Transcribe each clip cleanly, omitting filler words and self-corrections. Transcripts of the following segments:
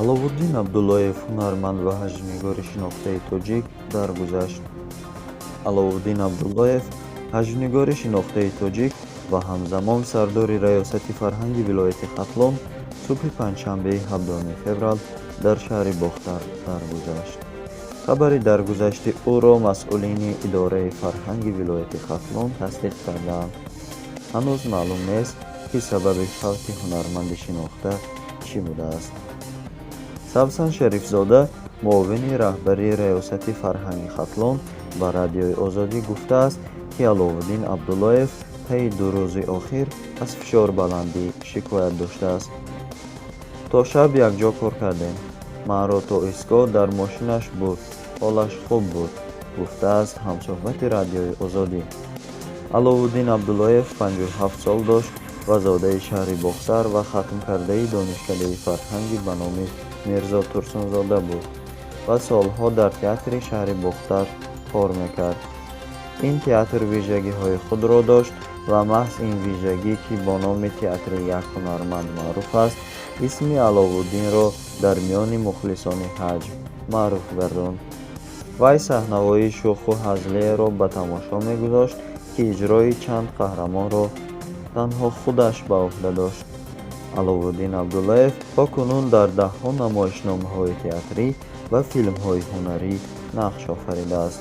аловуддин абдуллоев ҳунарманд ва ҳаҷвнигори шинохтаи тоҷик даргузашт. аловуддин абдуллоев ҳаҷвнигори шинохтаи тоҷик ва ҳамзамон сардори раёсати фарҳанги вилояти хатлон субҳи панҷшанбеи 7 феврал дар шаҳри Бохтар даргузашт. хабари даргузашти ӯро масъулини идораи фарҳанги вилояти хатлон тасдиқ карданд. ҳанӯз маълум нест, ки сабаби фавти ҳунарманди шинохта чӣ будааст. савсан шарифзода муовини раҳбари раёсати фарҳанги хатлон ба радиои озодӣ гуфтааст, ки аловуддин абдуллоев таи 2 рӯзи охир аз фишорбаландӣ шикоят доштааст. то шаб якҷо кор кардем. манро то истгоҳ дар мошинаш бурд. ҳолаш хуб буд, гуфтааст ҳамсӯҳбати радиои озодӣ. аловуддин абдуллоев 57 сол дошт ва зодаи шаҳри Бохтар ва хатмкардаи донишкадаи фарҳангӣ ба номи Мирзо Турсунзода буд ва солҳо дар театри шаҳри Бохтар кор мекард. ин театр вижагиҳои худро дошт ва маҳз ин вижагӣ, ки бо номи театри як ҳунарманд маъруф аст, исми аловуддинро дар миёни мухлисони ҳаҷв маъруф гардонд. вай саҳнаҳои шӯху ҳазлееро ба тамошо мегузошт, ки иҷрои чанд қаҳрамонро танҳо худаш ба ӯҳда дошт. аловуддин абдуллоев то кунун дар даҳҳо намоишномаҳои театрӣ ва филмҳои ҳунарӣ нақш офаридааст.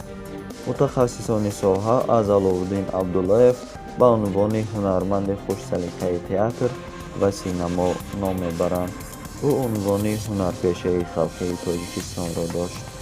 мутахассисони соҳа аз аловуддин абдуллоев ба унвони ҳунарманди хушсалиқаи театр ва синемо ном мебаранд. ӯ унвони ҳунарпешаи халқии Тоҷикистонро дошт.